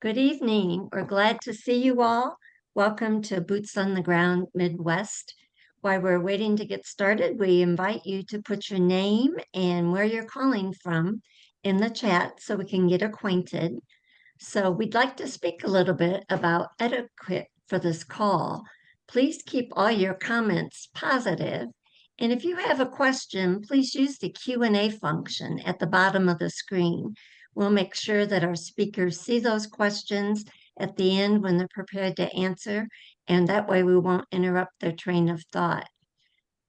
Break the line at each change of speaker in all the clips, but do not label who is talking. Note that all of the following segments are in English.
Good evening. We're glad to see you all. Welcome to Boots on the Ground Midwest. While we're waiting to get started, we invite you to put your name and where you're calling from in the chat so we can get acquainted. So we'd like to speak a little bit about etiquette for this call. Please keep all your comments positive. And if you have a question, please use the Q&A function at the bottom of the screen. We'll make sure that our speakers see those questions at the end when they're prepared to answer, and that way we won't interrupt their train of thought.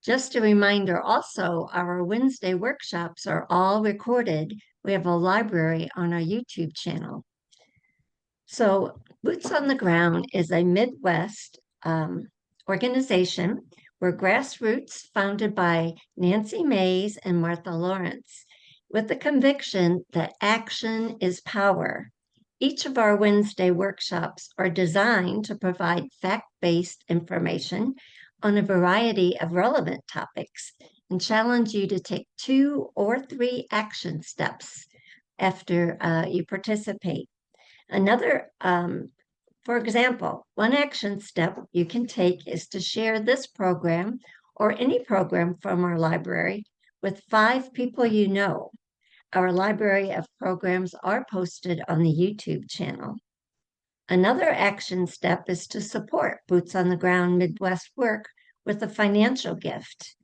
Just a reminder also, our Wednesday workshops are all recorded. We have a library on our YouTube channel. So Boots on the Ground is a Midwest organization. We're grassroots, founded by Nancy Mays and Martha Lawrence, with the conviction that action is power. Each of our Wednesday workshops are designed to provide fact-based information on a variety of relevant topics and challenge you to take 2 or 3 action steps after you participate. For example, one action step you can take is to share this program or any program from our library with 5 people you know. Our library of programs are posted on the YouTube channel. Another action step is to support Boots on the Ground Midwest work with a financial gift.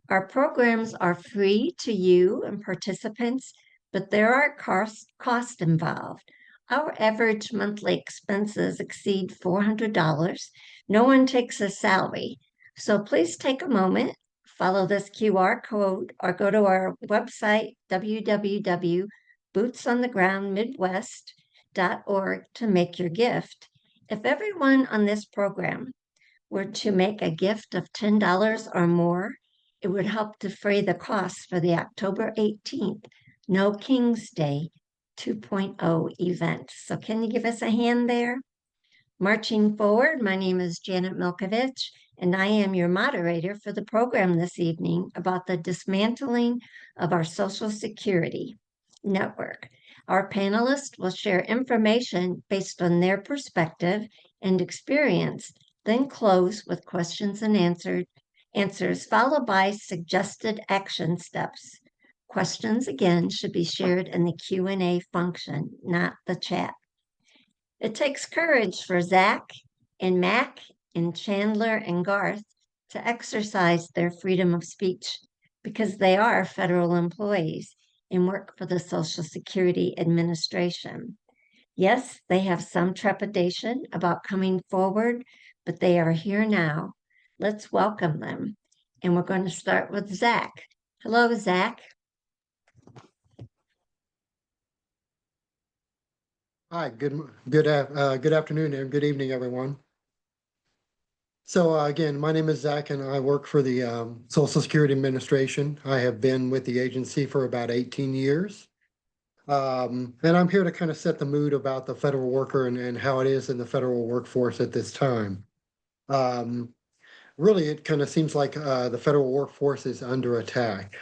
Our programs are free to you and participants, but there are costs involved. Our average monthly expenses exceed $400. No one takes a salary. So please take a moment, follow this QR code, or go to our website, www.bootsonthegroundmidwest.org, to make your gift. If everyone on this program were to make a gift of $10 or more, it would help defray the costs for the October 18th No King's Day 2.0 event. So can you give us a hand there? Marching forward, my name is Janet Milkovich, and I am your moderator for the program this evening about the dismantling of our Social Security network. Our panelists will share information based on their perspective and experience, then close with questions and answers, followed by suggested action steps. Questions, again, should be shared in the Q&A function, not the chat. It takes courage for Zach and Mac and Chandler and Garth to exercise their freedom of speech because they are federal employees and work for the Social Security Administration. Yes, they have some trepidation about coming forward, but they are here now. Let's welcome them. And we're going to start with Zach. Hello, Zach.
Hi, good afternoon and good evening, everyone. So again, my name is Zach, and I work for the Social Security Administration. I have been with the agency for about 18 years. And I'm here to kind of set the mood about the federal worker and how it is in the federal workforce at this time. Really, it kind of seems like the federal workforce is under attack.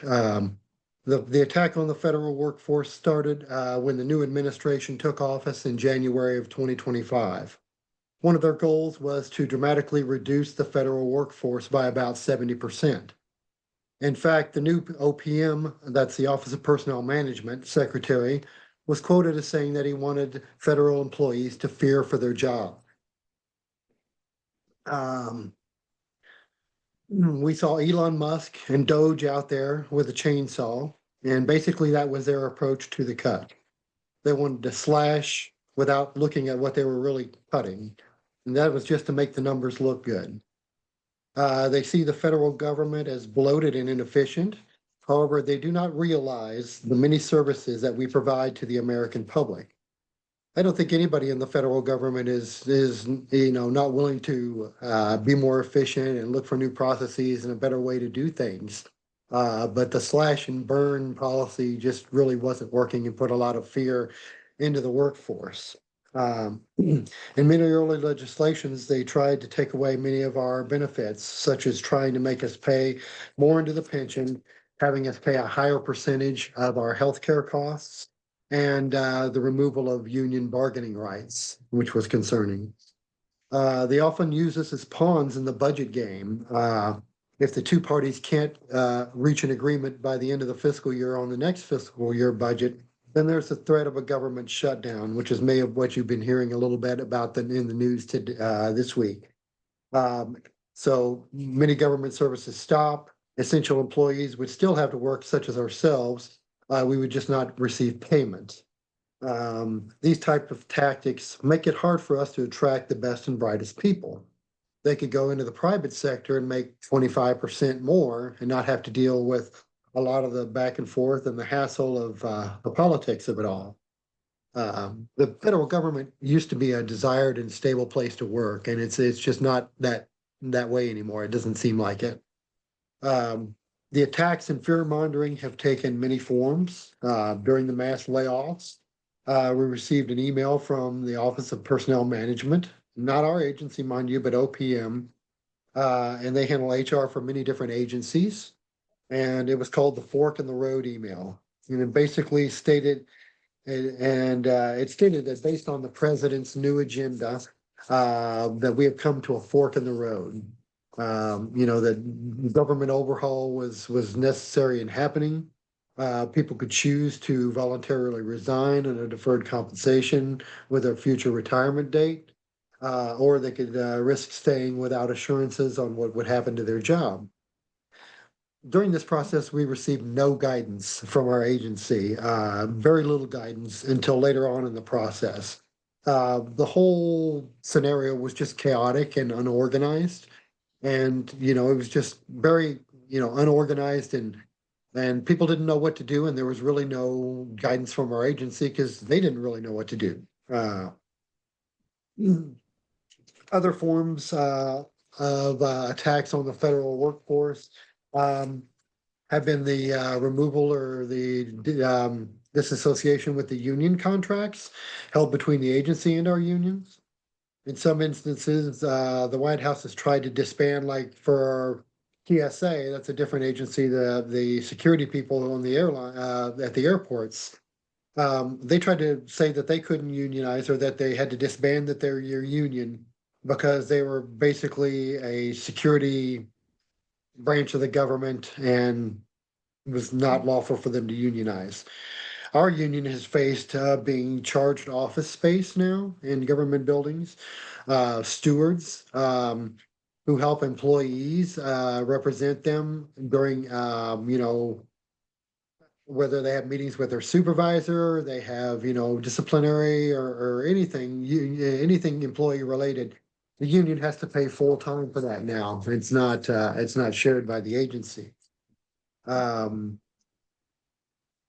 The attack on the federal workforce started when the new administration took office in January of 2025. One of their goals was to dramatically reduce the federal workforce by about 70%. In fact, the new OPM, that's the Office of Personnel Management Secretary, was quoted as saying that he wanted federal employees to fear for their job. We saw Elon Musk and Doge out there with a chainsaw, and basically that was their approach to the cut. They wanted to slash without looking at what they were really cutting, and that was just to make the numbers look good. They see the federal government as bloated and inefficient. However, they do not realize the many services that we provide to the American public. I don't think anybody in the federal government is not willing to be more efficient and look for new processes and a better way to do things. But the slash and burn policy just really wasn't working and put a lot of fear into the workforce. In many early legislations, they tried to take away many of our benefits, such as trying to make us pay more into the pension, having us pay a higher percentage of our health care costs, and the removal of union bargaining rights, which was concerning. They often use this as pawns in the budget game. If the two parties can't reach an agreement by the end of the fiscal year on the next fiscal year budget, then there's the threat of a government shutdown, which is may of what you've been hearing a little bit about in the news this week. Um, so many government services stop. Essential employees would still have to work, such as ourselves. We would just not receive payment. These type of tactics make it hard for us to attract the best and brightest people. They could go into the private sector and make 25% more and not have to deal with a lot of the back and forth and the hassle of the politics of it all. The federal government used to be a desired and stable place to work, and it's just not that way anymore. It doesn't seem like it. Um, the attacks and fear mongering have taken many forms during the mass layoffs. We received an email from the Office of Personnel Management, not our agency, mind you, but OPM, and they handle HR for many different agencies. And it was called the Fork in the Road email. And it basically stated, it stated that based on the president's new agenda, that we have come to a fork in the road. That government overhaul was necessary and happening. People could choose to voluntarily resign on a deferred compensation with a future retirement date, or they could risk staying without assurances on what would happen to their job. During this process, we received no guidance from our agency, very little guidance until later on in the process. The whole scenario was just chaotic and unorganized. And, it was just very, unorganized and people didn't know what to do. And there was really no guidance from our agency because they didn't really know what to do. Other forms of attacks on the federal workforce have been the removal or the disassociation with the union contracts held between the agency and our unions. In some instances, the White House has tried to disband, like for TSA, that's a different agency, the security people on the airline at the airports. They tried to say that they couldn't unionize or that they had to disband that they're your union because they were basically a security branch of the government and it was not lawful for them to unionize. Our union has faced being charged office space now in government buildings, stewards who help employees represent them during, whether they have meetings with their supervisor, they have, disciplinary or anything, anything employee related. The union has to pay full time for that now. It's not shared by the agency. Um,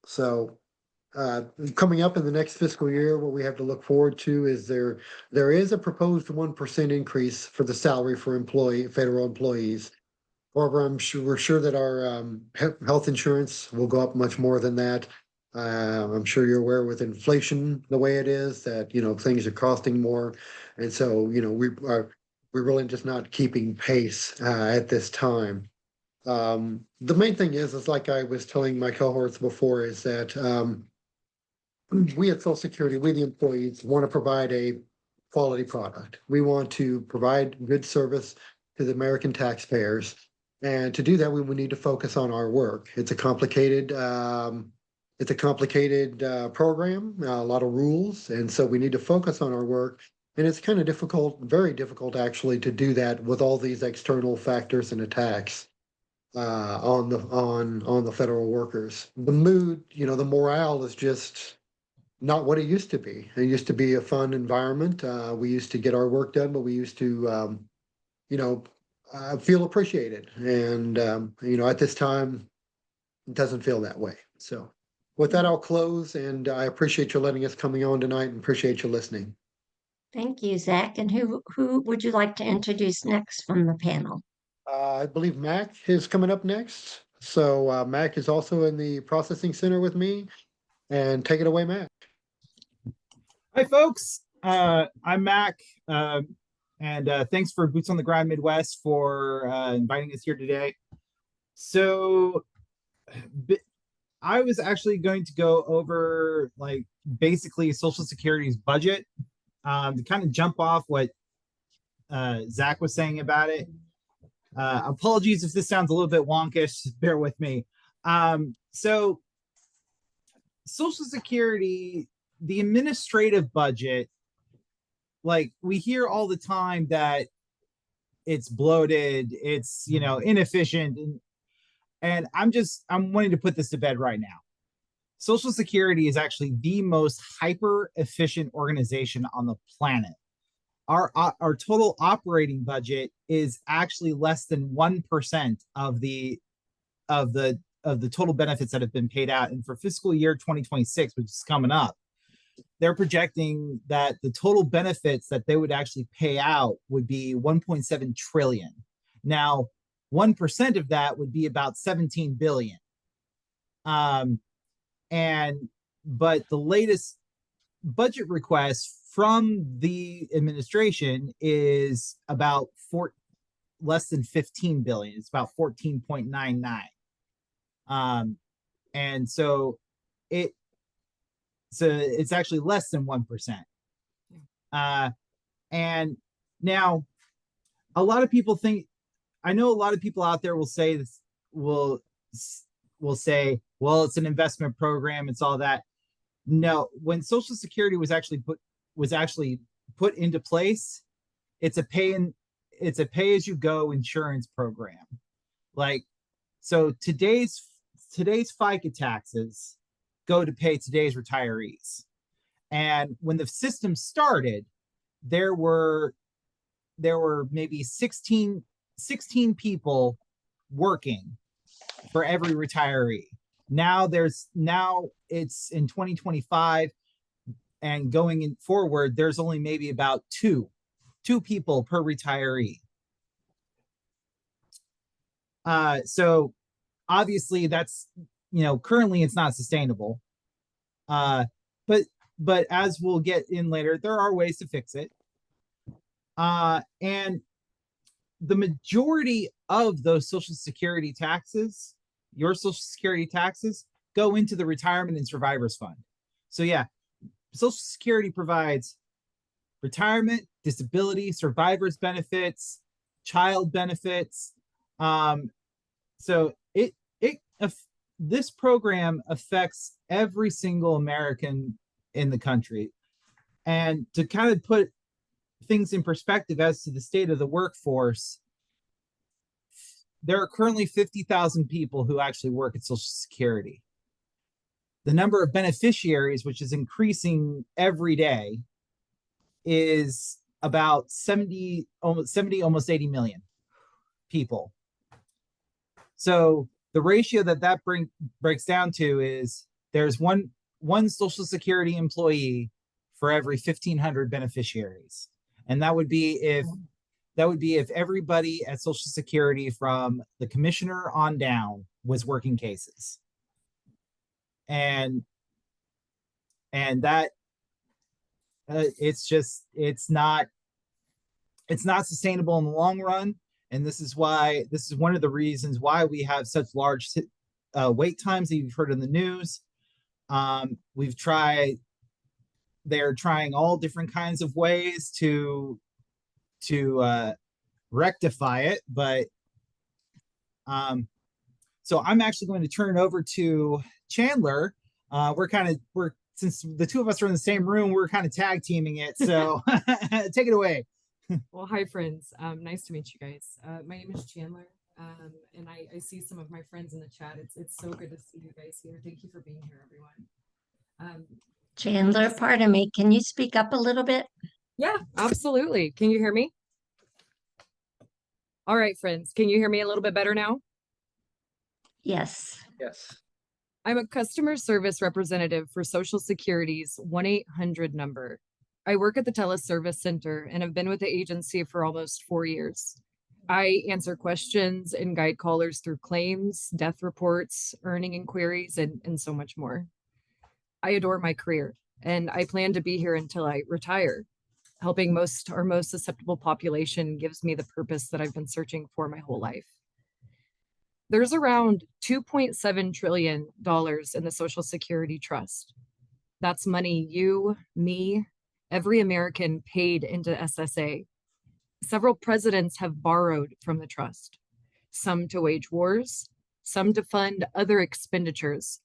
so coming up in the next fiscal year, what we have to look forward to is there is a proposed 1% increase for the salary for federal employees. However, we're sure that our health insurance will go up much more than that. I'm sure you're aware with inflation the way it is that things are costing more, and so we're really just not keeping pace at this time. The main thing is like I was telling my cohorts before, is that we at Social Security, we the employees, want to provide a quality product. We want to provide good service to the American taxpayers. And to do that, we would need to focus on our work. It's a complicated program, a lot of rules, and so we need to focus on our work. And it's kind of difficult, very difficult actually, to do that with all these external factors and attacks on the federal workers. The mood, the morale is just not what it used to be. It used to be a fun environment. We used to get our work done, but we used to, feel appreciated. And, at this time, it doesn't feel that way. So with that, I'll close. And I appreciate you letting us coming on tonight and appreciate you listening.
Thank you, Zach. And who would you like to introduce next from the panel?
I believe Mac is coming up next. So Mac is also in the processing center with me. And take it away, Mac.
Hi, folks. I'm Mac, and thanks for Boots on the Ground Midwest for inviting us here today. So, I was actually going to go over like basically Social Security's budget, to kind of jump off what Zach was saying about it. Apologies if this sounds a little bit wonkish, bear with me. So Social Security, the administrative budget, like we hear all the time that it's bloated, it's, you know, inefficient, and I'm wanting to put this to bed right now. Social Security is actually the most hyper efficient organization on the planet. Our total operating budget is actually less than 1% of the total benefits that have been paid out. And for fiscal year 2026, which is coming up, they're projecting that the total benefits that they would actually pay out would be 1.7 trillion. Now, 1% of that would be about 17 billion. But the latest budget request from the administration is about less than 15 billion. It's about 14.99. And so it's actually less than 1%. And now a lot of people think, I know a lot of people out there will say this, will say, well, it's an investment program, it's all that. No, when Social Security was actually put into place, it's a pay as you go insurance program. Like, so today's FICA taxes go to pay today's retirees. And when the system started, there were maybe 16 people working for every retiree. Now it's in 2025 and going forward, there's only maybe about two people per retiree. So obviously that's, you know, currently it's not sustainable. But as we'll get in later, there are ways to fix it. And the majority of those Social Security taxes, your Social Security taxes, go into the retirement and survivors fund. So yeah, Social Security provides retirement, disability, survivors benefits, child benefits. So this program affects every single American in the country. And to kind of put things in perspective as to the state of the workforce, there are currently 50,000 people who actually work at Social Security. The number of beneficiaries, which is increasing every day, is about 70, almost 80 million people. So the ratio that breaks down to is there's one Social Security employee for every 1,500 beneficiaries. And that would be if everybody at Social Security from the commissioner on down was working cases. And that it's not sustainable in the long run. And this is one of the reasons why we have such large wait times that you've heard in the news. They're trying all different kinds of ways to rectify it, but so I'm actually going to turn it over to Chandler. Since the two of us are in the same room, we're kind of tag teaming it. So take it away.
Well, hi friends. Nice to meet you guys. My name is Chandler, and I see some of my friends in the chat. It's so good to see you guys here. Thank you for being here, everyone.
Chandler, pardon me, can you speak up a little bit?
Yeah, absolutely. Can you hear me? All right, friends. Can you hear me a little bit better now?
Yes.
Yes.
I'm a customer service representative for Social Security's 1-800 number. I work at the Teleservice Center and have been with the agency for almost 4 years. I answer questions and guide callers through claims, death reports, earning inquiries, and so much more. I adore my career, and I plan to be here until I retire. Helping our most susceptible population gives me the purpose that I've been searching for my whole life. There's around $2.7 trillion in the Social Security Trust. That's money you, me, every American paid into SSA. Several presidents have borrowed from the trust, some to wage wars, some to fund other expenditures,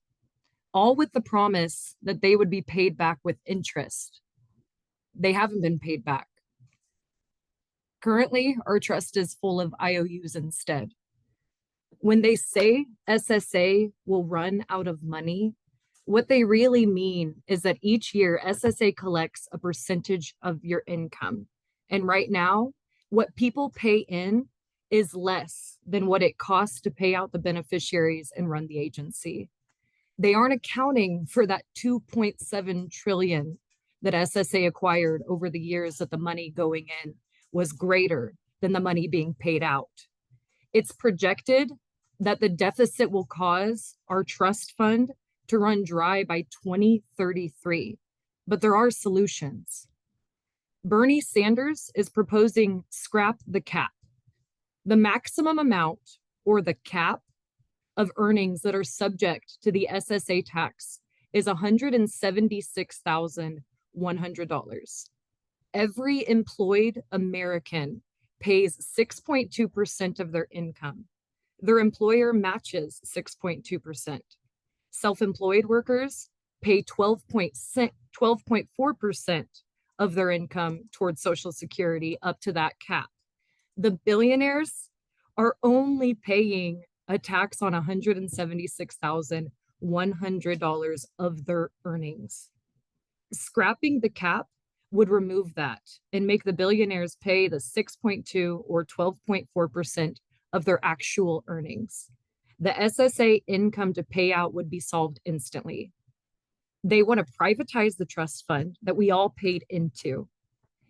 all with the promise that they would be paid back with interest. They haven't been paid back. Currently, our trust is full of IOUs instead. When they say SSA will run out of money, what they really mean is that each year SSA collects a percentage of your income. And right now, what people pay in is less than what it costs to pay out the beneficiaries and run the agency. They aren't accounting for that 2.7 trillion that SSA acquired over the years that the money going in was greater than the money being paid out. It's projected that the deficit will cause our trust fund to run dry by 2033, but there are solutions. Bernie Sanders is proposing scrap the cap. The maximum amount, or the cap, of earnings that are subject to the SSA tax is $176,100. Every employed American pays 6.2% of their income. Their employer matches 6.2%. Self-employed workers pay 12.4% of their income towards Social Security up to that cap. The billionaires are only paying a tax on $176,100 of their earnings. Scrapping the cap would remove that and make the billionaires pay the 6.2 or 12.4% of their actual earnings. The SSA income to pay out would be solved instantly. They want to privatize the trust fund that we all paid into.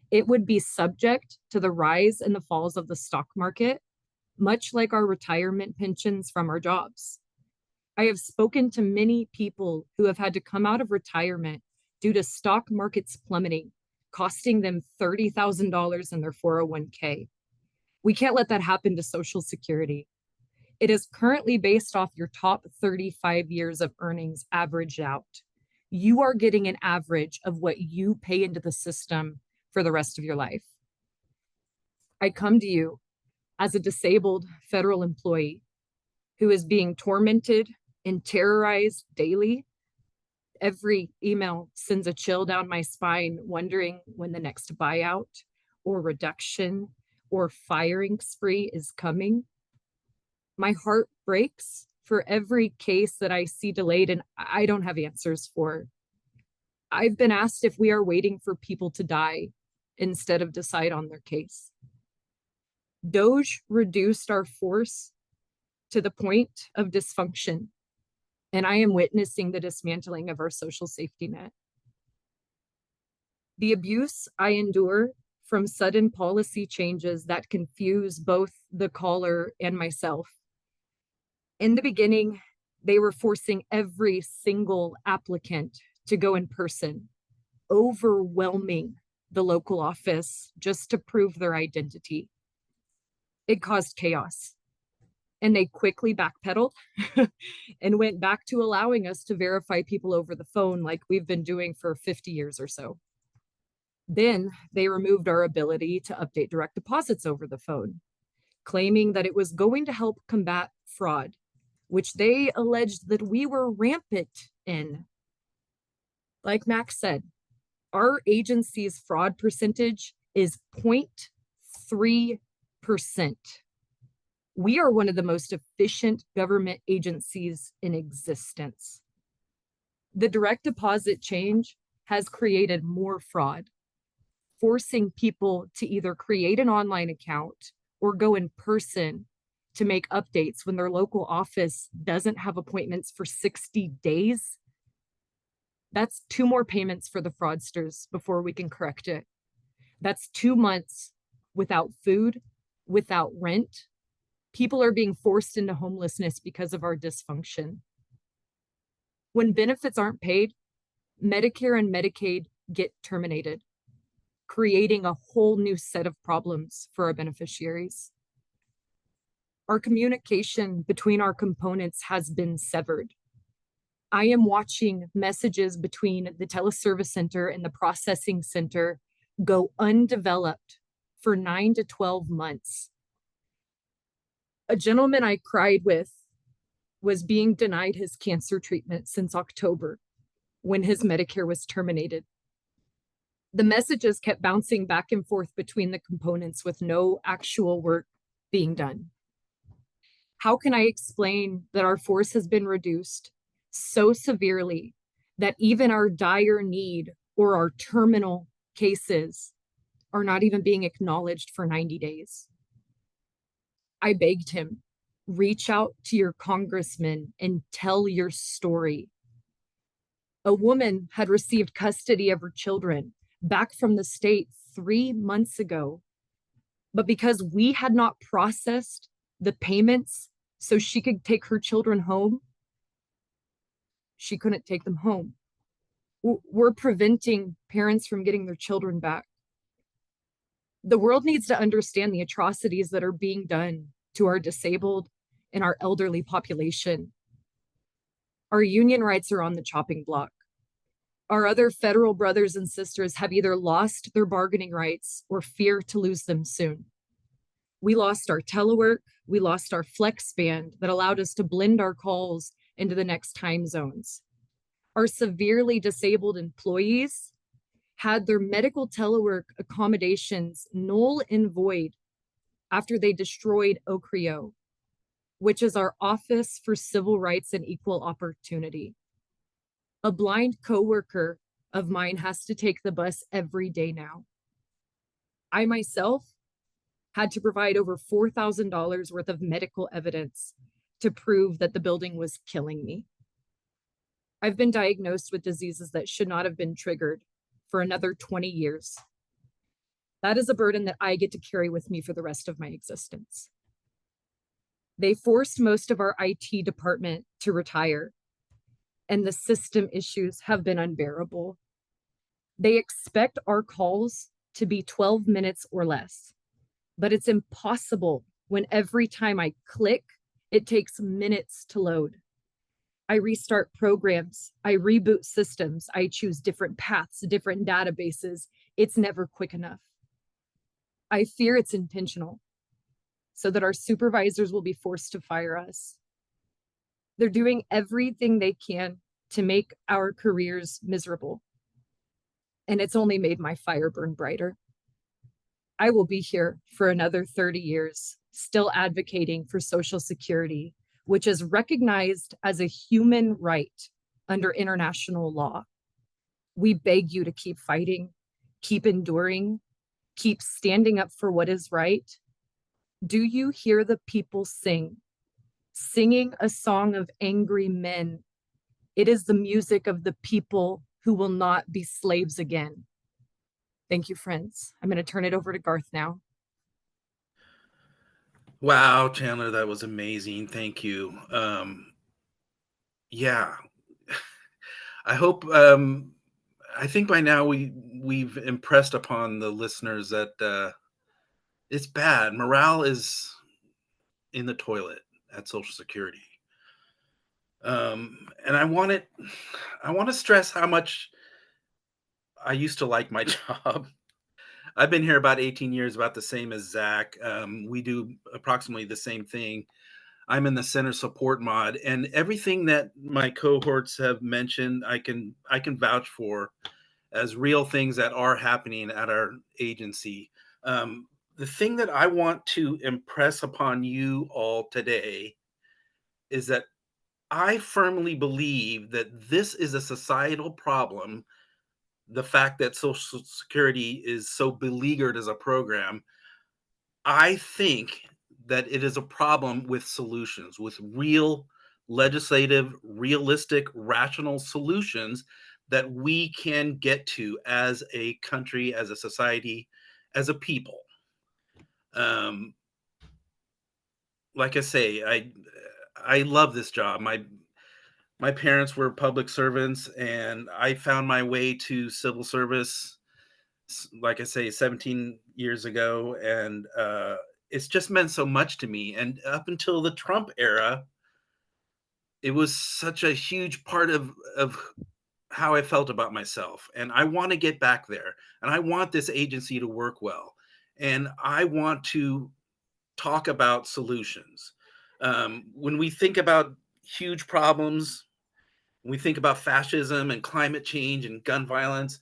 It would be subject to the rise and the falls of the stock market, much like our retirement pensions from our jobs. I have spoken to many people who have had to come out of retirement due to stock markets plummeting, costing them $30,000 in their 401k. We can't let that happen to Social Security. It is currently based off your top 35 years of earnings averaged out. You are getting an average of what you pay into the system for the rest of your life. I come to you as a disabled federal employee who is being tormented and terrorized daily. Every email sends a chill down my spine, wondering when the next buyout or reduction or firing spree is coming. My heart breaks for every case that I see delayed and I don't have answers for. I've been asked if we are waiting for people to die instead of decide on their case. DOGE reduced our force to the point of dysfunction, and I am witnessing the dismantling of our social safety net. The abuse I endure from sudden policy changes that confuse both the caller and myself. In the beginning, they were forcing every single applicant to go in person, overwhelming the local office just to prove their identity. It caused chaos, and they quickly backpedaled and went back to allowing us to verify people over the phone like we've been doing for 50 years or so. Then they removed our ability to update direct deposits over the phone, claiming that it was going to help combat fraud, which they alleged that we were rampant in. Like Max said, our agency's fraud percentage is 0.3%. We are one of the most efficient government agencies in existence. The direct deposit change has created more fraud, forcing people to either create an online account or go in person to make updates when their local office doesn't have appointments for 60 days. That's 2 more payments for the fraudsters before we can correct it. That's 2 months without food, without rent. People are being forced into homelessness because of our dysfunction. When benefits aren't paid, Medicare and Medicaid get terminated, creating a whole new set of problems for our beneficiaries. Our communication between our components has been severed. I am watching messages between the teleservice center and the processing center go undeveloped for 9 to 12 months. A gentleman I cried with was being denied his cancer treatment since October when his Medicare was terminated. The messages kept bouncing back and forth between the components with no actual work being done. How can I explain that our force has been reduced so severely that even our dire need or our terminal cases are not even being acknowledged for 90 days? I begged him, reach out to your congressman and tell your story. A woman had received custody of her children back from the state 3 months ago, but because we had not processed the payments so she could take her children home, she couldn't take them home. We're preventing parents from getting their children back. The world needs to understand the atrocities that are being done to our disabled and our elderly population. Our union rights are on the chopping block. Our other federal brothers and sisters have either lost their bargaining rights or fear to lose them soon. We lost our telework, we lost our flex band that allowed us to blend our calls into the next time zones. Our severely disabled employees had their medical telework accommodations null and void after they destroyed OCREO, which is our Office for Civil Rights and Equal Opportunity. A blind coworker of mine has to take the bus every day now. I myself had to provide over $4,000 worth of medical evidence to prove that the building was killing me. I've been diagnosed with diseases that should not have been triggered for another 20 years. That is a burden that I get to carry with me for the rest of my existence. They forced most of our IT department to retire, and the system issues have been unbearable. They expect our calls to be 12 minutes or less, but it's impossible when every time I click, it takes minutes to load. I restart programs, I reboot systems, I choose different paths, different databases. It's never quick enough. I fear it's intentional so that our supervisors will be forced to fire us. They're doing everything they can to make our careers miserable. And it's only made my fire burn brighter. I will be here for another 30 years, still advocating for Social Security, which is recognized as a human right under international law. We beg you to keep fighting, keep enduring, keep standing up for what is right. Do you hear the people singing a song of angry men? It is the music of the people who will not be slaves again. Thank you, friends. I'm going to turn it over to Garth now.
Wow, Chandler, that was amazing. Thank you. Yeah, I hope. I think by now we've impressed upon the listeners that it's bad. Morale is in the toilet at Social Security. And I want to stress how much I used to like my job. I've been here about 18 years, about the same as Zach. We do approximately the same thing. I'm in the center support mod, and everything that my cohorts have mentioned, I can vouch for as real things that are happening at our agency. The thing that I want to impress upon you all today is that I firmly believe that this is a societal problem. The fact that Social Security is so beleaguered as a program, I think that it is a problem with solutions, with real legislative, realistic, rational solutions that we can get to as a country, as a society, as a people. Like I say, I love this job. My parents were public servants, and I found my way to civil service, like I say, 17 years ago, and it's just meant so much to me. And up until the Trump era, it was such a huge part of how I felt about myself. And I want to get back there. And I want this agency to work well. And I want to talk about solutions. When we think about huge problems, when we think about fascism and climate change and gun violence,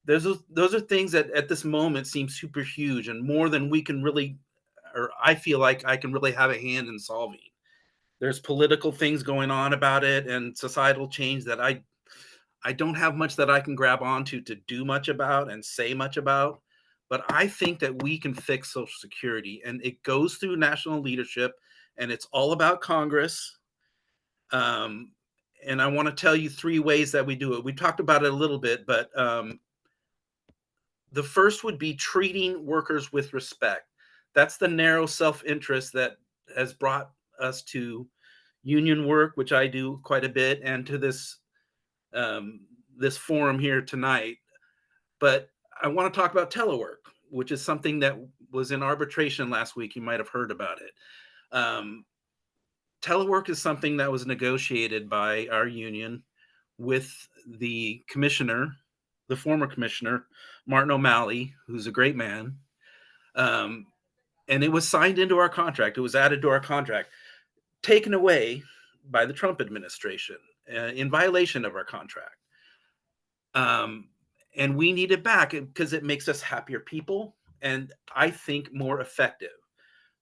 those are things that at this moment seem super huge and more than we can really, or I feel like I can really have a hand in solving. There's political things going on about it and societal change that I don't have much that I can grab onto to do much about and say much about. But I think that we can fix Social Security, and it goes through national leadership, and it's all about Congress. Um, and I want to tell you 3 ways that we do it. We talked about it a little bit, but the first would be treating workers with respect. That's the narrow self-interest that has brought us to union work, which I do quite a bit, and to this forum here tonight. But I want to talk about telework, which is something that was in arbitration last week. You might have heard about it. Um, Telework is something that was negotiated by our union with the commissioner, the former commissioner, Martin O'Malley, who's a great man. Um, and it was signed into our contract. It was added to our contract, taken away by the Trump administration in violation of our contract. Um, and we need it back because it makes us happier people and I think more effective.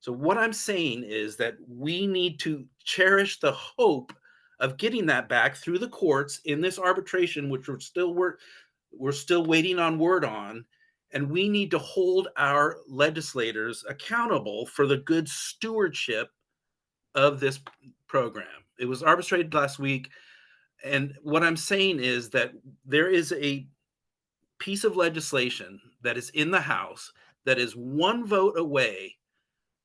So what I'm saying is that we need to cherish the hope of getting that back through the courts in this arbitration, which we're still waiting on word on. And we need to hold our legislators accountable for the good stewardship of this program. It was arbitrated last week. And what I'm saying is that there is a piece of legislation that is in the House that is one vote away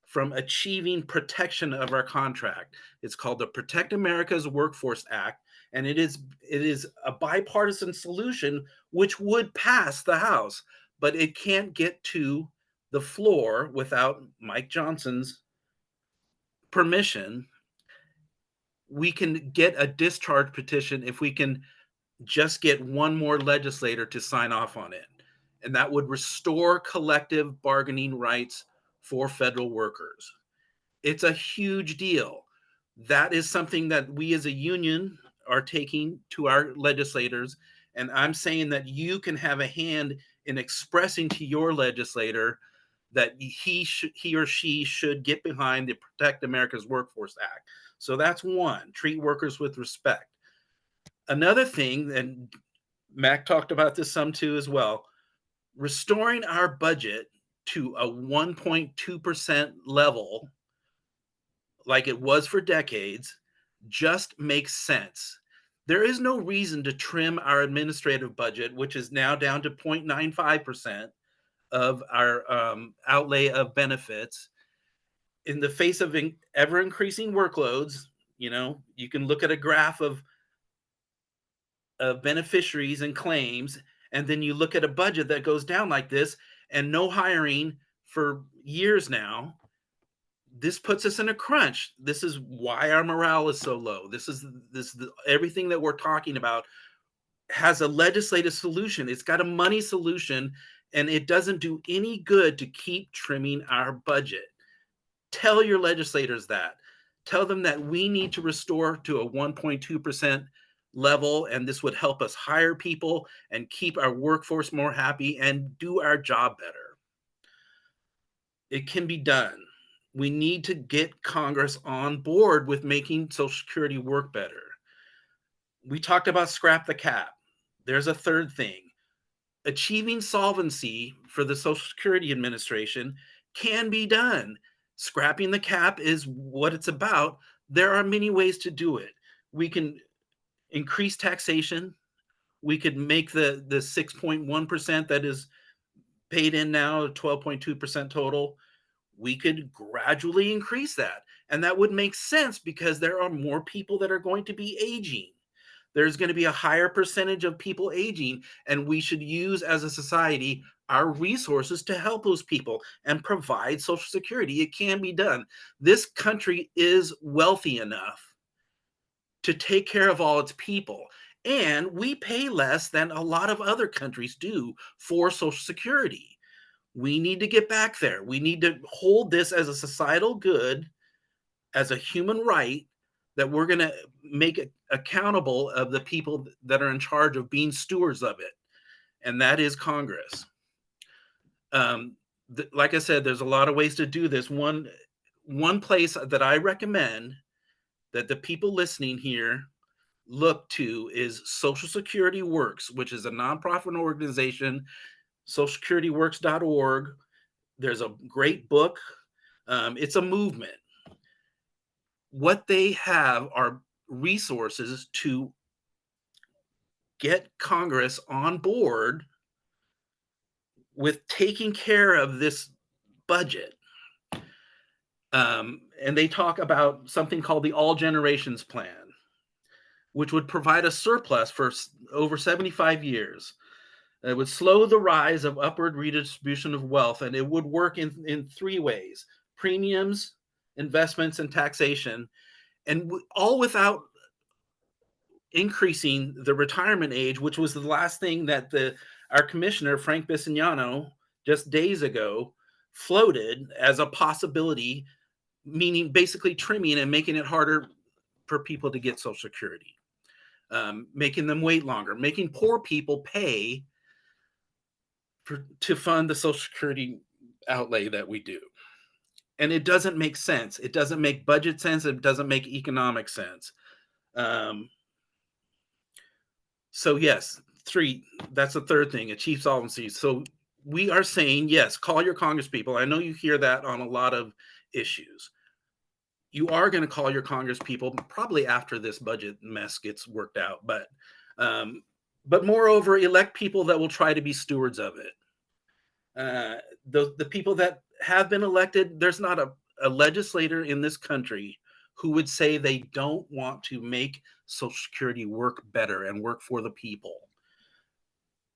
from achieving protection of our contract. It's called the Protect America's Workforce Act, and it is a bipartisan solution which would pass the House, but it can't get to the floor without Mike Johnson's permission. We can get a discharge petition if we can just get one more legislator to sign off on it. And that would restore collective bargaining rights for federal workers. It's a huge deal. That is something that we as a union are taking to our legislators. And I'm saying that you can have a hand in expressing to your legislator that he or she should get behind the Protect America's Workforce Act. So that's one, treat workers with respect. Another thing, and Mac talked about this some too as well, restoring our budget to a 1.2% level like it was for decades just makes sense. There is no reason to trim our administrative budget, which is now down to 0.95% of our outlay of benefits in the face of ever increasing workloads. You know, you can look at a graph of beneficiaries and claims, and then you look at a budget that goes down like this and no hiring for years now. This puts us in a crunch. This is why our morale is so low. Everything that we're talking about has a legislative solution. It's got a money solution, and it doesn't do any good to keep trimming our budget. Tell your legislators that. Tell them that we need to restore to a 1.2% level, and this would help us hire people and keep our workforce more happy and do our job better. It can be done. We need to get Congress on board with making Social Security work better. We talked about scrap the cap. There's a third thing. Achieving solvency for the Social Security Administration can be done. Scrapping the cap is what it's about. There are many ways to do it. We can increase taxation. We could make the 6.1% that is paid in now 12.2% total. We could gradually increase that. And that would make sense because there are more people that are going to be aging. There's going to be a higher percentage of people aging, and we should use as a society our resources to help those people and provide Social Security. It can be done. This country is wealthy enough to take care of all its people. And we pay less than a lot of other countries do for Social Security. We need to get back there. We need to hold this as a societal good, as a human right, that we're going to make it accountable of the people that are in charge of being stewards of it. And that is Congress. Like I said, there's a lot of ways to do this. One place that I recommend that the people listening here look to is Social Security Works, which is a nonprofit organization, socialsecurityworks.org. There's a great book. It's a movement. What they have are resources to get Congress on board with taking care of this budget. And they talk about something called the All Generations Plan, which would provide a surplus for over 75 years. It would slow the rise of upward redistribution of wealth, and it would work in three ways: premiums, investments, and taxation, and all without increasing the retirement age, which was the last thing that our commissioner, Frank Bisignano, just days ago floated as a possibility, meaning basically trimming and making it harder for people to get Social Security, making them wait longer, making poor people pay to fund the Social Security outlay that we do. And it doesn't make sense. It doesn't make budget sense. It doesn't make economic sense. So yes, that's the third thing, achieve solvency. So we are saying, yes, call your Congress people. I know you hear that on a lot of issues. You are going to call your Congress people probably after this budget mess gets worked out. But moreover, elect people that will try to be stewards of it. The people that have been elected, there's not a legislator in this country who would say they don't want to make Social Security work better and work for the people.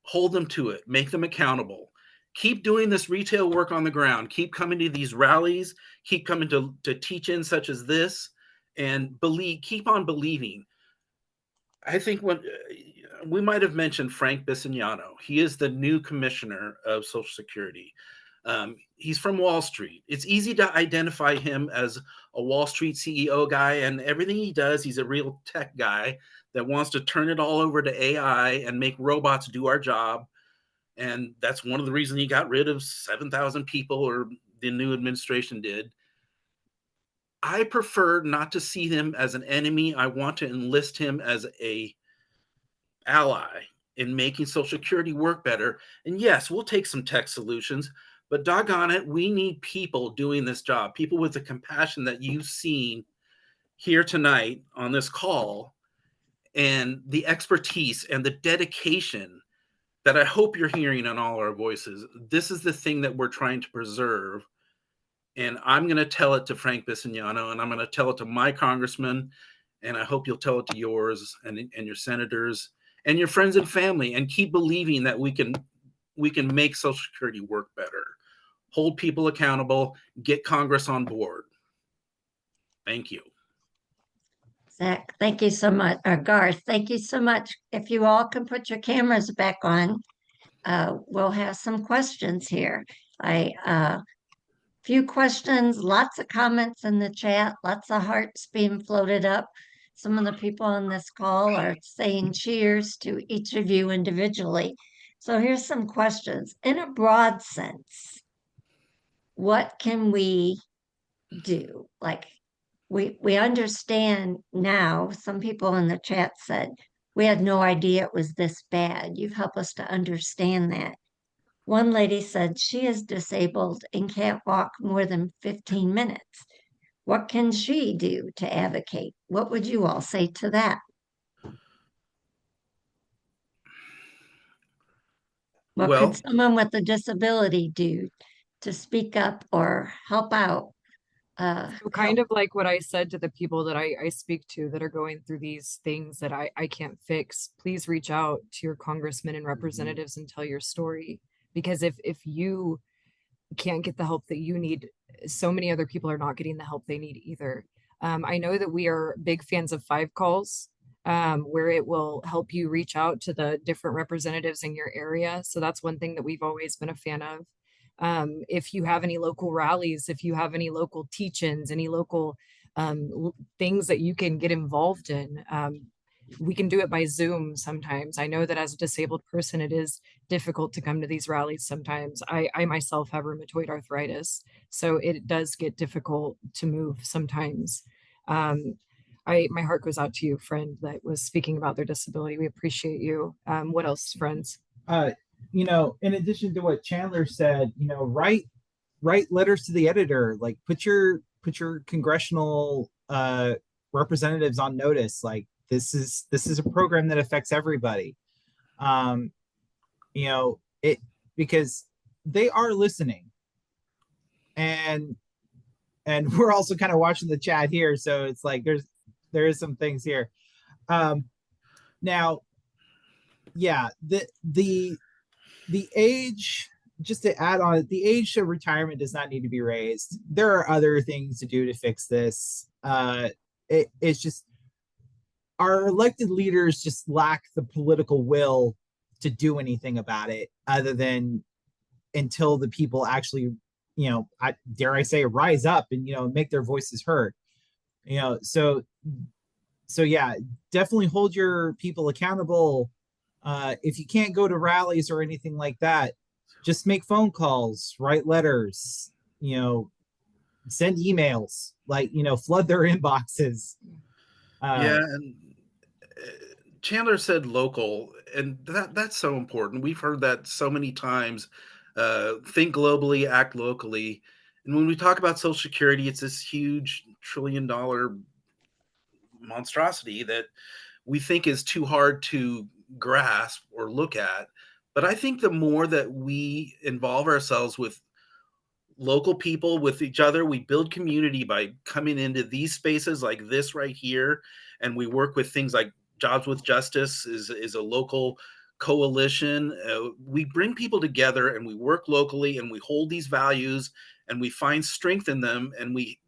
Hold them to it. Make them accountable. Keep doing this retail work on the ground. Keep coming to these rallies. Keep coming to teach-ins such as this, and keep on believing. I think we might have mentioned Frank Bisignano. He is the new commissioner of Social Security. He's from Wall Street. It's easy to identify him as a Wall Street CEO guy, and everything he does, he's a real tech guy that wants to turn it all over to AI and make robots do our job. And that's one of the reasons he got rid of 7,000 people, or the new administration did. I prefer not to see him as an enemy. I want to enlist him as a ally in making Social Security work better. And yes, we'll take some tech solutions, but doggone it, we need people doing this job, people with the compassion that you've seen here tonight on this call, and the expertise and the dedication that I hope you're hearing in all our voices. This is the thing that we're trying to preserve. And I'm going to tell it to Frank Bisignano, and I'm going to tell it to my congressman, and I hope you'll tell it to yours and your senators and your friends and family, and keep believing that we can make Social Security work better. Hold people accountable, get Congress on board. Thank you.
Zach, thank you so much. Garth, thank you so much. If you all can put your cameras back on, we'll have some questions here. Few questions, lots of comments in the chat, lots of hearts being floated up. Some of the people on this call are saying cheers to each of you individually. So here's some questions. In a broad sense, what can we do? Like, we understand now, some people in the chat said, we had no idea it was this bad. You've helped us to understand that. One lady said she is disabled and can't walk more than 15 minutes. What can she do to advocate? What would you all say to that? What could someone with a disability do to speak up or help out?
So kind of like what I said to the people that I speak to that are going through these things that I can't fix, please reach out to your congressmen and representatives and tell your story. because if you can't get the help that you need, so many other people are not getting the help they need either. I know that we are big fans of 5 calls, where it will help you reach out to the different representatives in your area. So that's one thing that we've always been a fan of. If you have any local rallies, if you have any local teach-ins, any local things that you can get involved in, we can do it by Zoom sometimes. I know that as a disabled person, it is difficult to come to these rallies sometimes. I myself have rheumatoid arthritis, so it does get difficult to move sometimes. My heart goes out to you, friend, that was speaking about their disability. We appreciate you. What else, friends?
In addition to what Chandler said, write letters to the editor, like put your congressional representatives on notice, like this is a program that affects everybody. It, because they are listening, and we're also kind of watching the chat here, so it's like there is some things here. Now, yeah, the age, just to add on, the age of retirement does not need to be raised. There are other things to do to fix this. It's just our elected leaders just lack the political will to do anything about it, other than until the people actually, dare I say, rise up and make their voices heard. So yeah, definitely hold your people accountable. If you can't go to rallies or anything like that, just make phone calls, write letters, send emails, flood their inboxes.
Yeah, and Chandler said local, and that's so important. We've heard that so many times. Think globally, act locally. And when we talk about Social Security, it's this huge $1 trillion monstrosity that we think is too hard to grasp or look at. But I think the more that we involve ourselves with local people, with each other, we build community by coming into these spaces like this right here. And we work with things like Jobs with Justice is a local coalition. We bring people together and we work locally and we hold these values and we find strength in them, and we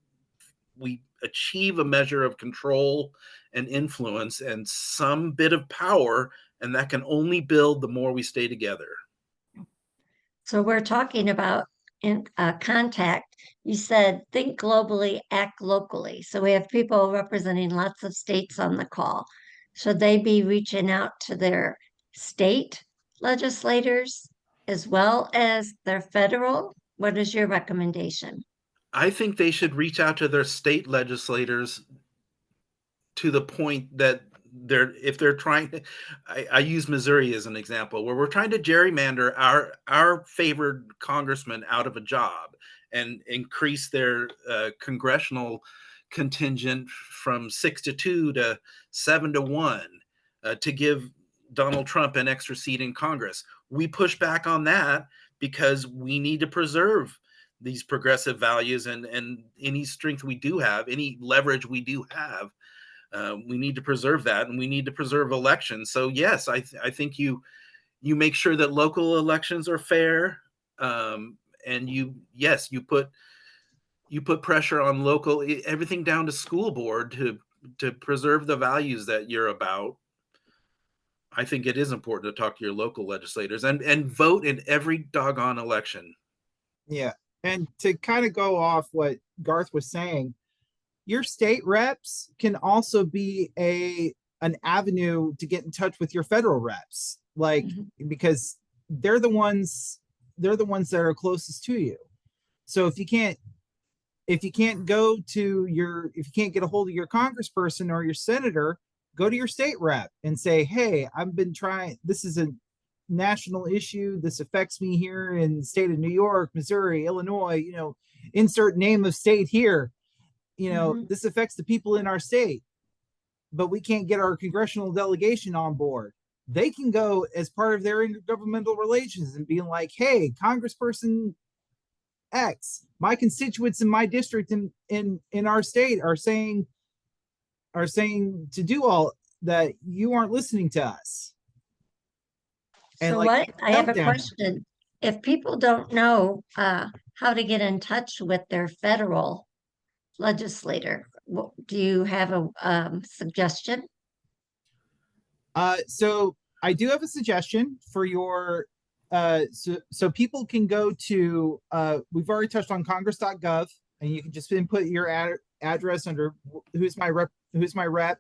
achieve a measure of control and influence and some bit of power, and that can only build the more we stay together.
So we're talking about in contact. You said think globally, act locally. So we have people representing lots of states on the call. Should they be reaching out to their state legislators as well as their federal? What is your recommendation?
I think they should reach out to their state legislators to the point that if they're trying to, I use Missouri as an example, where we're trying to gerrymander our favored congressman out of a job and increase their congressional contingent from 6 to 2 to 7 to 1 to give Donald Trump an extra seat in Congress. We push back on that because we need to preserve these progressive values and any strength we do have, any leverage we do have. We need to preserve that, and we need to preserve elections. So yes, I think you make sure that local elections are fair, and you put pressure on local, everything down to school board to preserve the values that you're about. I think it is important to talk to your local legislators and vote in every doggone election.
Yeah, and to kind of go off what Garth was saying, your state reps can also be an avenue to get in touch with your federal reps, because they're the ones that are closest to you. So if you can't get a hold of your congressperson or your senator, go to your state rep and say, hey, I've been trying, this is a national issue, this affects me here in the state of New York, Missouri, Illinois, insert name of state here. This affects the people in our state, but we can't get our congressional delegation on board. They can go as part of their intergovernmental relations and being like, hey, Congressperson X, my constituents in my district in our state are saying to do all that, you aren't listening to us.
So what? I have a question. if people don't know how to get in touch with their federal legislator, do you have a suggestion?
So I do have a suggestion for your so people can go to we've already touched on congress.gov, and you can just input your address under who's my rep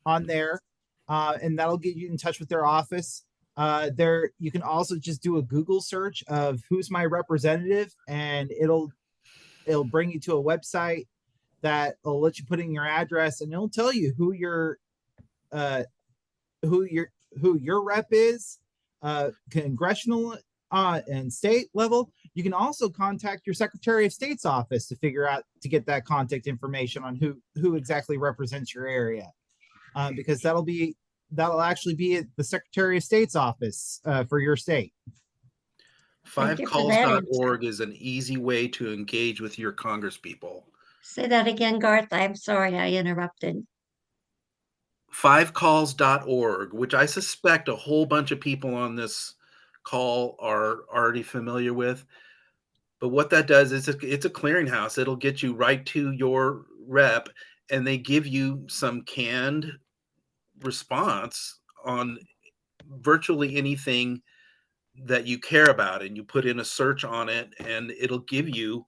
on there, and that'll get you in touch with their office. There you can also just do a Google search of who's my representative, and it'll bring you to a website that will let you put in your address, and it'll tell you uh, who your rep is, congressional and state level. You can also contact your Secretary of State's office to figure out to get that contact information on who exactly represents your area, because that'll actually be at the Secretary of State's office for your state.
Thank you for that.
Fivecalls.org is an easy way to engage with your congresspeople.
Say that again, Garth. I'm sorry I interrupted.
Fivecalls.org, which I suspect a whole bunch of people on this call are already familiar with. But what that does is it's a clearinghouse. It'll get you right to your rep, and they give you some canned response on virtually anything that you care about, and you put in a search on it, and it'll give you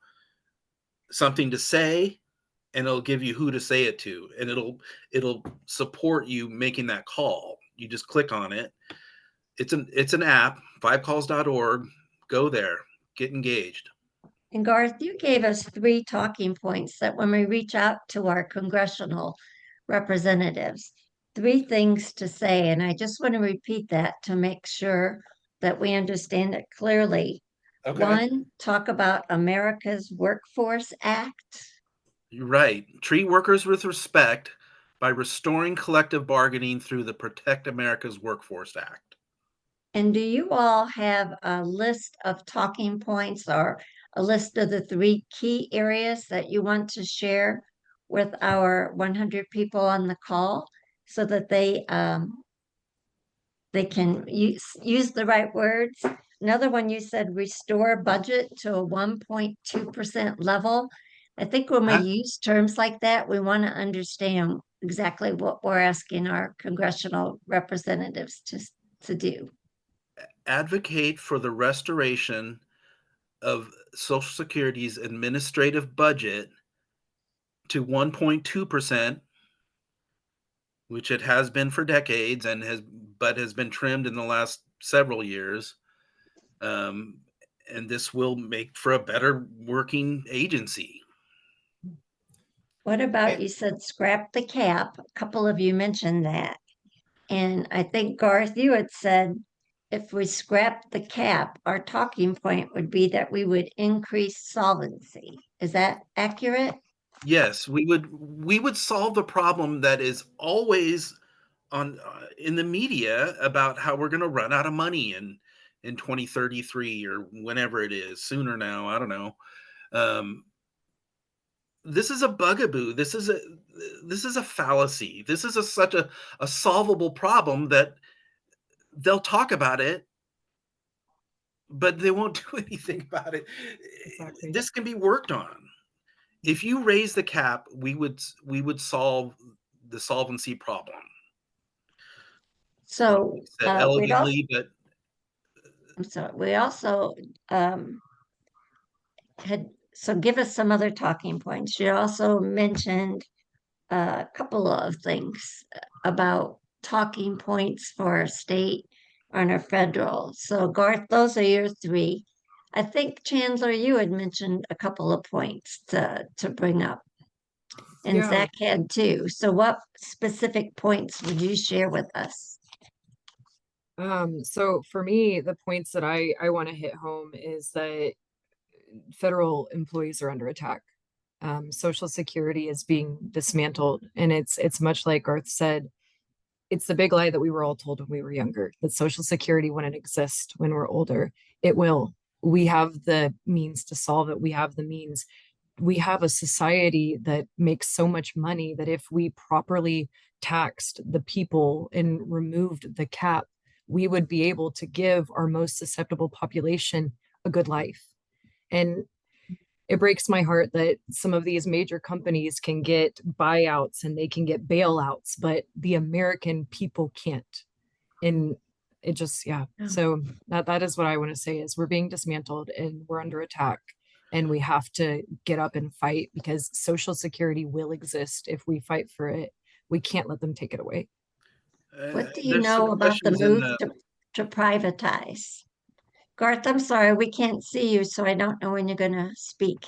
something to say, and it'll give you who to say it to, and it'll support you making that call. You just click on it. It's an app, fivecalls.org. Go there, get engaged.
And Garth, you gave us 3 talking points that when we reach out to our congressional representatives, 3 things to say. And I just want to repeat that to make sure that we understand it clearly.
Okay.
1, talk about America's Workforce Act.
You're right. Treat workers with respect by restoring collective bargaining through the Protect America's Workforce Act.
And do you all have a list of talking points or a list of the 3 key areas that you want to share with our 100 people on the call so that they can use the right words? Another one, you said restore budget to a 1.2% level. I think when we use terms like that, we want to understand exactly what we're asking our congressional representatives to do.
Advocate for the restoration of Social Security's administrative budget to 1.2%, which it has been for decades and has been trimmed in the last several years. And this will make for a better working agency.
What about, you said scrap the cap? A couple of you mentioned that. And I think, Garth, you had said if we scrap the cap, our talking point would be that we would increase solvency. Is that accurate?
Yes, we would solve the problem that is always on in the media about how we're going to run out of money in 2033 or whenever it is, sooner now, I don't know. This is a bugaboo. This is a fallacy. This is such a solvable problem that they'll talk about it, but they won't do anything about it. Exactly. This can be worked on. If you raise the cap, we would solve the solvency problem.
So
elegantly, but
I'm sorry. We also give us some other talking points. You also mentioned a couple of things about talking points for our state and our federal. So Garth, those are your 3. I think Chandler, you had mentioned a couple of points to bring up. And
Yeah.
Zach had too. So what specific points would you share with us?
So for me, the points that I want to hit home is that federal employees are under attack. Social Security is being dismantled, and it's much like Garth said. It's the big lie that we were all told when we were younger, that Social Security wouldn't exist when we're older. It will. We have the means to solve it. We have the means. We have a society that makes so much money that if we properly taxed the people and removed the cap, we would be able to give our most susceptible population a good life. And it breaks my heart that some of these major companies can get buyouts and they can get bailouts, but the American people can't. And it just, yeah.
Yeah.
So that is what I want to say is we're being dismantled and we're under attack. And we have to get up and fight because Social Security will exist if we fight for it. We can't let them take it away.
What do you
There's some
know about the
questions in
move
the
to privatize? Garth, I'm sorry, we can't see you, so I don't know when you're going to speak.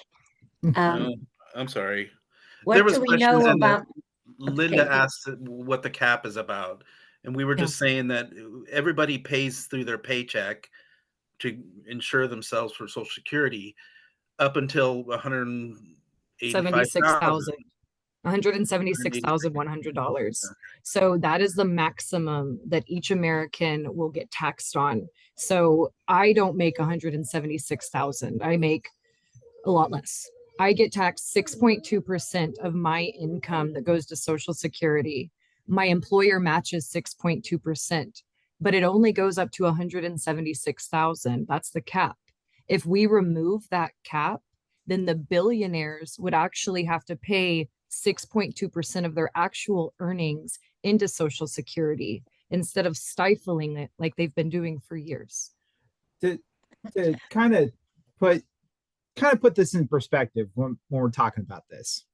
oh, I'm sorry. There
What
was
do we
questions
know
in the
about?
Linda
Okay,
asked what the cap is about, and we were
Yeah.
just saying that everybody pays through their paycheck to insure themselves for Social Security up until 185,000.
76,000. $176,100. So that is the maximum that each American will get taxed on. So I don't make 176,000. I make a lot less. I get taxed 6.2% of my income that goes to Social Security. My employer matches 6.2%, but it only goes up to 176,000. That's the cap. If we remove that cap, then the billionaires would actually have to pay 6.2% of their actual earnings into Social Security instead of stifling it like they've been doing for years.
To kind of put this in perspective when we're talking about this.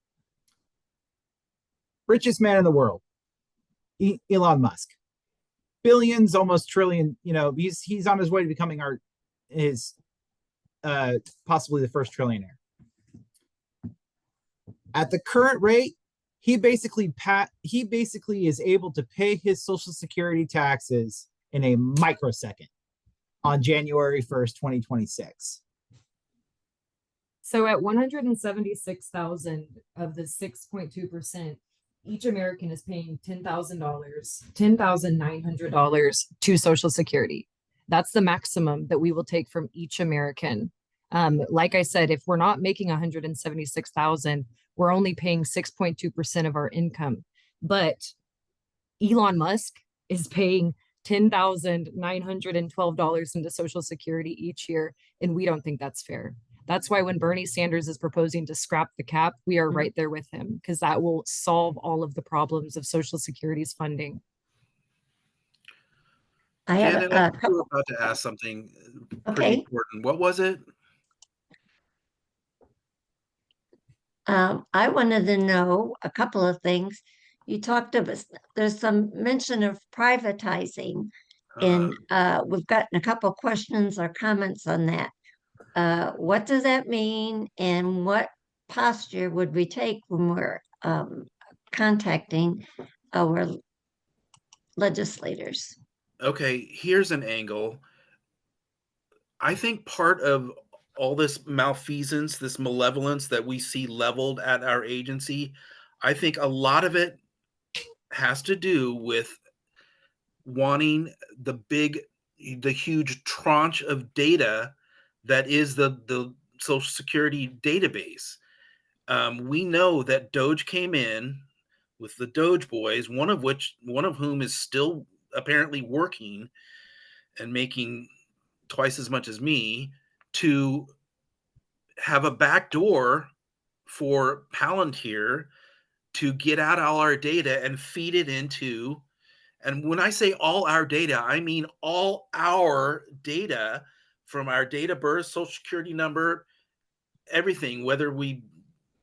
Richest man in the world, Elon Musk, billions, almost trillion. He's on his way to becoming possibly the first trillionaire. At the current rate, he basically is able to pay his Social Security taxes in a microsecond on January 1st, 2026.
So at 176,000 of the 6.2%, each American is paying $10,000, $10,900 to Social Security. That's the maximum that we will take from each American. Like I said, if we're not making 176,000, we're only paying 6.2% of our income. But Elon Musk is paying $10,912 into Social Security each year, and we don't think that's fair. That's why when Bernie Sanders is proposing to scrap the cap, we are right there with him because that will solve all of the problems of Social Security's funding.
I have
Janet, I
a
think you were
couple.
about to ask something pretty
Okay.
important. What was it?
I wanted to know a couple of things. You talked about there's some mention of privatizing, and we've gotten a couple questions or comments on that. What does that mean, and what posture would we take when we're contacting our legislators?
Okay, here's an angle. I think part of all this malfeasance, this malevolence that we see leveled at our agency, I think a lot of it has to do with wanting the huge tranche of data that is the Social Security database. We know that Doge came in with the Doge boys, one of whom is still apparently working and making twice as much as me, to have a back door for Palantir to get out all our data and feed it into. And when I say all our data, I mean all our data, from our date of birth, Social Security number, everything, whether we've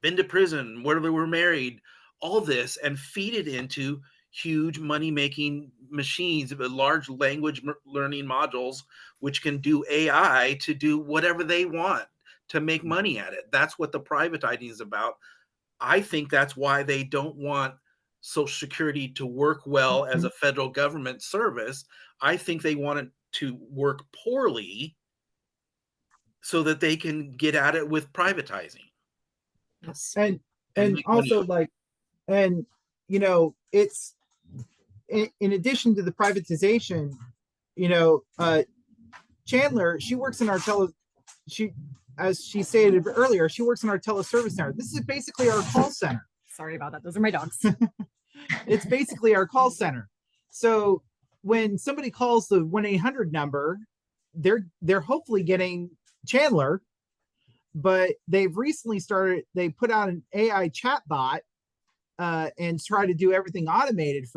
been to prison, whether we're married, all this, and feed it into huge money-making machines, large language learning modules, which can do AI to do whatever they want to make money at it. That's what the privatizing is about. I think that's why they don't want Social Security to work well as a federal government service. I think they want it to work poorly so that they can get at it with privatizing.
Yes.
And
make
also
money.
it's in addition to the privatization, Chandler, she works in our as she stated earlier, she works in our teleservice center. This is basically our call center.
Sorry about that. Those are my dogs.
It's basically our call center. So when somebody calls the 1-800 number, they're hopefully getting Chandler, but they've recently they put out an AI chat bot and try to do everything automated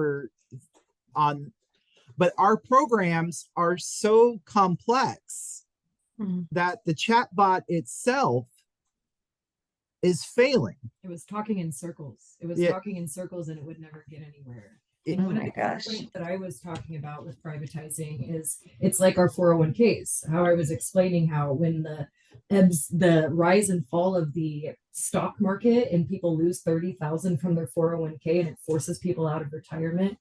but our programs are so complex that the chatbot itself is failing.
It was talking in circles. It was talking in circles and it would never get anywhere.
Oh
And one of
my
the
gosh.
points that I was talking about with privatizing is it's like our 401ks. How I was explaining how when the rise and fall of the stock market and people lose 30,000 from their 401k and it forces people out of retirement.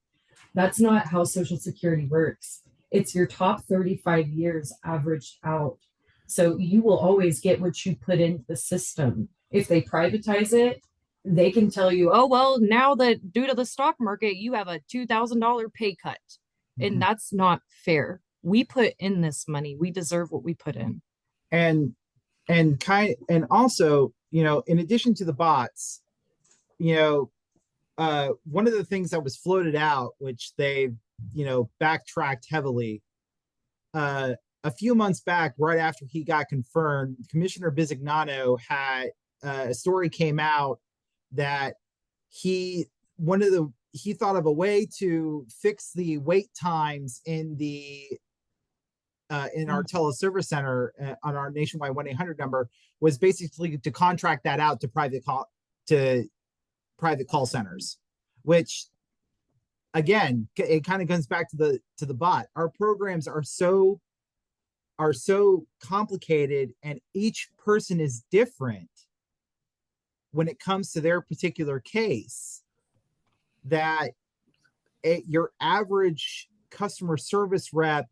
That's not how Social Security works. It's your top 35 years averaged out. So you will always get what you put into the system. If they privatize it, they can tell you, oh, well, now that due to the stock market, you have a $2,000 pay cut. And that's not fair. We put in this money. We deserve what we put in.
And also, in addition to the bots, one of the things that was floated out, which they, backtracked heavily, a few months back, right after he got confirmed, Commissioner Bisignano had a story came out that he thought of a way to fix the wait times in our teleservice center on our nationwide 1-800 number was basically to contract that out to private call centers, which again, it kind of comes back to the bot. Our programs are so complicated and each person is different when it comes to their particular case that your average customer service rep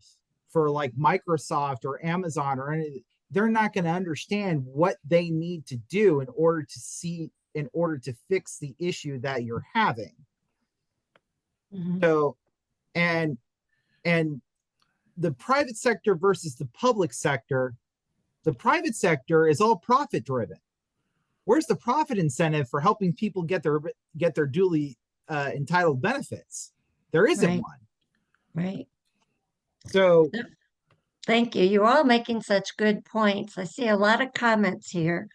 for like Microsoft or Amazon or anything, they're not going to understand what they need to do in order to fix the issue that you're having. So, and the private sector versus the public sector is all profit driven. Where's the profit incentive for helping people get their duly entitled benefits? There isn't one.
Right.
So
thank you. You're all making such good points. I see a lot of comments here.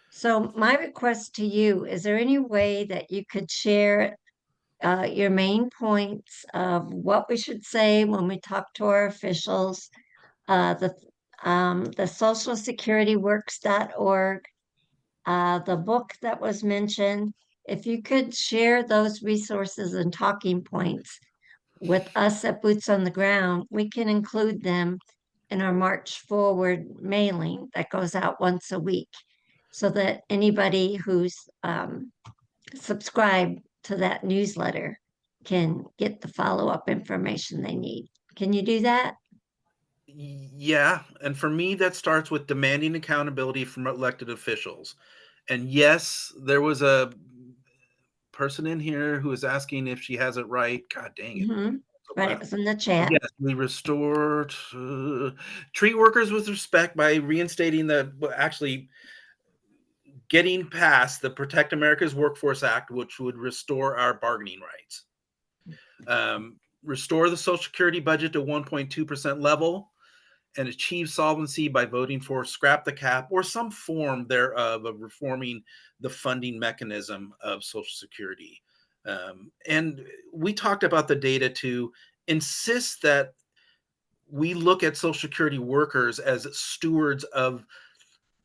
So my request to you, is there any way that you could share your main points of what we should say when we talk to our officials, the socialsecurityworks.org, the book that was mentioned? If you could share those resources and talking points with us at Boots on the Ground, we can include them in our March Forward mailing that goes out once a week, so that anybody who's subscribed to that newsletter can get the follow-up information they need. Can you do that?
Yeah, and for me, that starts with demanding accountability from elected officials. And yes, there was a person in here who is asking if she has it right. God dang it.
Right, it was in the chat.
Yes, we restored treat workers with respect by reinstating actually getting past the Protect America's Workforce Act, which would restore our bargaining rights. Restore the Social Security budget to 1.2% level and achieve solvency by voting for scrap the cap or some form thereof of reforming the funding mechanism of Social Security. And we talked about the data to insist that we look at Social Security workers as stewards of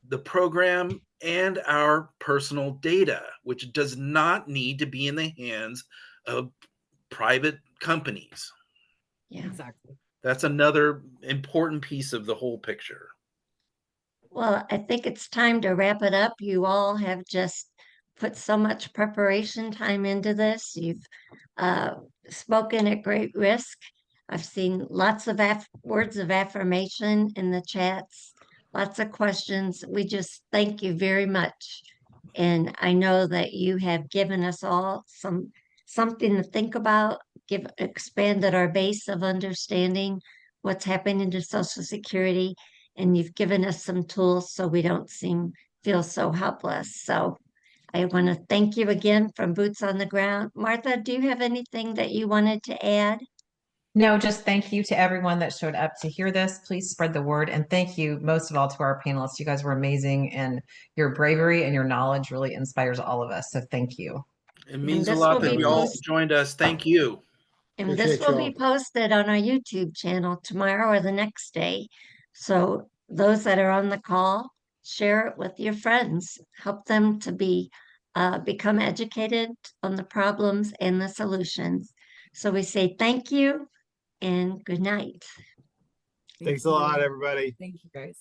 the program and our personal data, which does not need to be in the hands of private companies.
Yeah,
exactly.
That's another important piece of the whole picture.
Well, I think it's time to wrap it up. You all have just put so much preparation time into this. You've spoken at great risk. I've seen lots of words of affirmation in the chats, lots of questions. We just thank you very much. And I know that you have given us all something to think about, expanded our base of understanding what's happening to Social Security, and you've given us some tools so we don't feel so helpless. So I want to thank you again from Boots on the Ground. Martha, do you have anything that you wanted to add?
No, just thank you to everyone that showed up to hear this. Please spread the word. And thank you most of all to our panelists. You guys were amazing, and your bravery and your knowledge really inspires all of us. So thank you.
It means a
this
lot
will
that
be
you all
post-
joined us. Thank you.
And this
Appreciate
will be
y'all.
posted on our YouTube channel tomorrow or the next day. So those that are on the call, share it with your friends. Help them to become educated on the problems and the solutions. So we say thank you and good night.
Thanks a lot, everybody.
Thank you, guys.